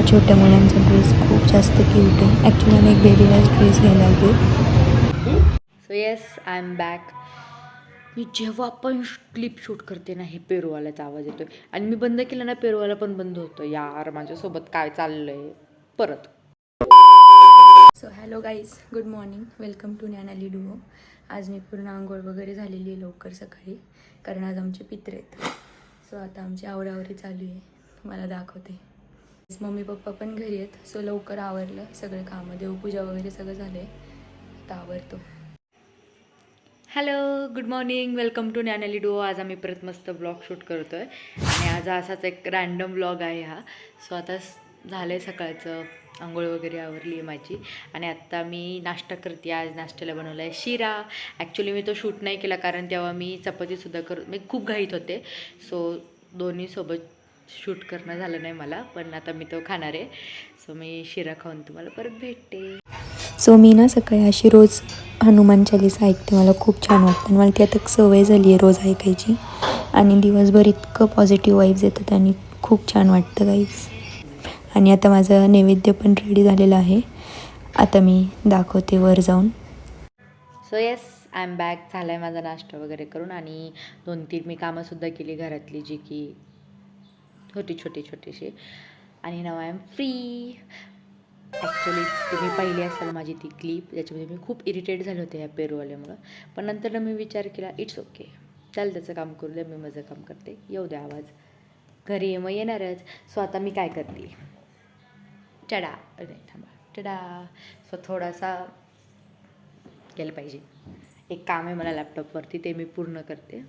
छोट्या मुलांचा ड्रेस खूप जास्त क्यूट आहे. ॲक्च्युली आम्ही एक बेबीला ड्रेस घ्यायला आलो. So yes I am back. मी जेव्हा पण क्लिप शूट करते ना, हे पेरूवाल्याचा आवाज येतो आणि मी बंद केलं ना, पेरूवाला पण बंद होतं. यार माझ्यासोबत काय चाललंय परत. So hello guys, good morning, welcome to Gyanali Duo. आज मी पूर्ण आंघोळ वगैरे झालेली आहे लवकर सकाळी, कारण आज आमचे पित्र आहेत. सो आता आमची आवरावरी चालू आहे, तुम्हाला दाखवते. मम्मी पप्पा पण घरी आहेत, सो लवकर आवरलं सगळं कामं, देवपूजा वगैरे सगळं झालं आहे. आता आवरतो. Hello, good morning, welcome to Gyanali Duo. आज आम्ही परत मस्त ब्लॉग शूट करतो आहे आणि आज असाच एक रॅन्डम ब्लॉग आहे हा. सो आता झालं आहे सकाळचं, आंघोळ वगैरे आवरली आहे माझी आणि आत्ता मी नाश्ता करते. आज नाश्त्याला बनवला आहे शिरा. ॲक्च्युली मी तो शूट नाही केला कारण तेव्हा मी चपातीसुद्धा मी खूप घाईत होते. सो दोन्ही सोबत शूट करणं झालं नाही मला, पण आता मी तो खाणार आहे. सो मी शिरा खाऊन तुम्हाला परत भेटते. सो मी ना सकाळी अशी रोज हनुमान चालीसा ऐकते, मला खूप छान वाटतं आणि मला ती आता सवय झाली आहे रोज ऐकायची आणि दिवसभर इतकं पॉझिटिव्ह वाईब्स येतात आणि खूप छान वाटतं गाईज. आणि आता माझं नैवेद्य पण रेडी झालेलं आहे, आता मी दाखवते वर जाऊन. So yes I am back. झाला आहे माझा नाश्ता वगैरे करून आणि 2-3 मी कामंसुद्धा केली घरातली, जी की छोटीशी. आणि नाव आय एम फ्री. ॲक्च्युली तुम्ही पाहिली असाल माझी ती क्लिप, ज्याच्यामध्ये मी खूप इरिटेट झाले होते ह्या पेरूवाल्यामुळं. पण नंतर मी विचार केला, इट्स ओके, त्याला त्याचं काम करू द्या, मी माझं काम करते, येऊ द्या आवाज, घरी मग येणारच. सो आता मी काय करते, टडा. सो थोडासा केलं पाहिजे. एक काम आहे मला लॅपटॉपवरती, ते मी पूर्ण करते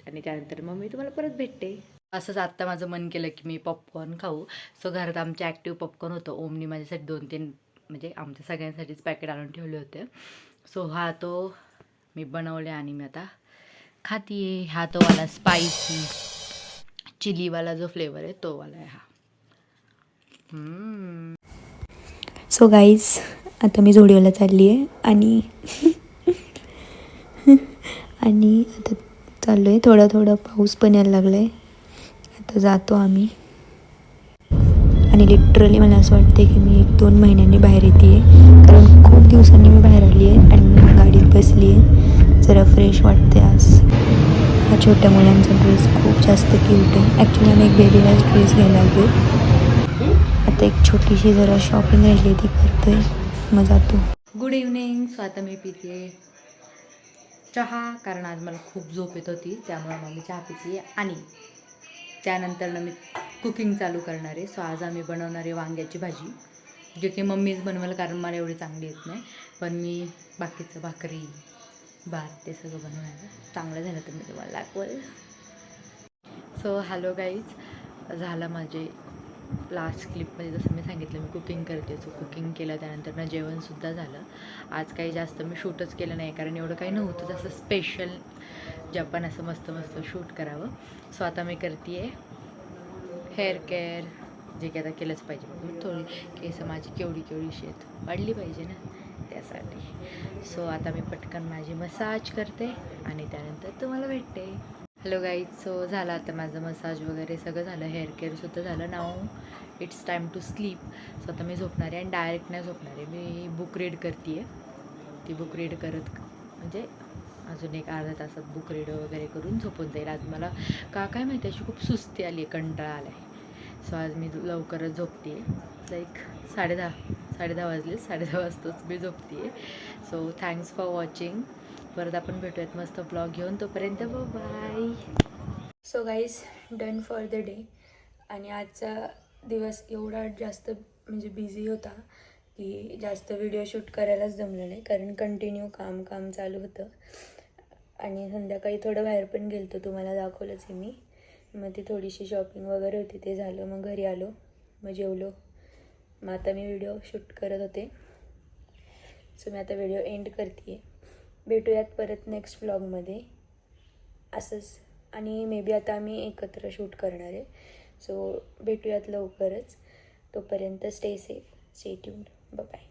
आणि त्यानंतर मग मी तुम्हाला परत भेटते. असंच आत्ता माझं मन केलं की मी पॉपकॉर्न खाऊ. सो घरात आमचे ॲक्टिव्ह पॉपकॉर्न होतं. ओमनी माझ्यासाठी 2-3 म्हणजे आमच्या सगळ्यांसाठीच पॅकेट आणून ठेवले होते. सो हा तो मी बनवले आणि मी आता खाते आहे. हा तो वाला स्पायसी चिलीवाला जो फ्लेवर आहे तो वाला आहे हा. सो गाईज, आता मी झोडिओला चालली आहे आणि आता चाललो आहे. थोडा पाऊस पण यायला लागला आहे. आता जातो आम्ही आणि लिटरली मला असं वाटते की मी 1-2 महिन्यांनी बाहेर येते आहे, कारण खूप दिवसांनी मी बाहेर आली आहे आणि गाडीत बसली आहे. जरा फ्रेश वाटते आज. हा छोट्या मुलांचा ड्रेस खूप जास्त क्यूट आहे. ॲक्च्युली आम्ही एक बेबीला ड्रेस घ्यायला आलो. आता एक छोटीशी जरा शॉपिंग राहिली ती करतोय, मग जातो. Good evening. सो आता मी पिते चहा, कारण आज मला खूप झोप येत होती, त्यामुळे मग मी चहा पिते आणि त्यानंतर मी कुकिंग चालू करणार आहे. सो आज आम्ही बनवणार आहे वांग्याची भाजी, जे की मम्मीच बनवायला, कारण मला एवढी चांगली येत नाही, पण मी बाकीचं भाकरी भात ते सगळं बनवायला. चांगलं झालं तर मी तुम्हाला दाखवेल. सो हॅलो गाईज, झालं माझे लास्ट क्लिपमध्ये जसं मी सांगितलं मी कुकिंग करते. सो कुकिंग केलं, त्यानंतर ना जेवणसुद्धा झालं. आज काही जास्त मी शूटच केलं नाही, कारण एवढं काही नव्हतं जसं स्पेशल जे आपण असं मस्त शूट करावं. सो आता मी करते आहे हेअर केअर, जे की आता केलंच पाहिजे. मग थोडी केस माझी केवढीशी आहेत, वाढली पाहिजे ना त्यासाठी. सो आता मी पटकन माझी मसाज करते आणि त्यानंतर तुम्हाला भेटते. हॅलो गाईज, सो झालं आता माझं मसाज वगैरे सगळं झालं, हेअर केअरसुद्धा झालं. Now it's time to sleep. So आता मी झोपणार आहे आणि डायरेक्ट नाही झोपणार आहे, मी बुक रीड करते आहे. ती बुक रीड करत म्हणजे अजून एक अर्ध्या तासात बुक रीड वगैरे करून झोपून जाईल. आज मला काय माहिती अशी खूप सुस्ती आली आहे, कंटाळा आला आहे. सो आज मी लवकरच झोपते आहे, लाईक 10:30 वाजले, 10:30 वाजताच मी झोपते आहे. So thanks for watching. परत आपण भेटूयात मस्त ब्लॉग घेऊन, तोपर्यंत bye. So guys, done for the day. आणि आजचा दिवस एवढा जास्त म्हणजे बिझी होता की जास्त व्हिडिओ शूट करायलाच जमलं नाही, कारण कंटिन्यू काम चालू होतं. आणि संध्याकाळी थोडं बाहेर पण गेलो, तुम्हाला दाखवलंच आहे मी. मग ती थोडीशी शॉपिंग वगैरे होती, ते झालं. मग घरी आलो, मग जेवलो. मग आता मी व्हिडिओ शूट करत होते. सो मी आता व्हिडिओ एंड करते आहे. भेटूयात परत नेक्स्ट व्लॉगमध्ये असंच, आणि मे बी आता आम्ही एकत्र शूट करणार आहे. सो भेटूयात लवकरच. तोपर्यंत stay safe, stay tuned, bye.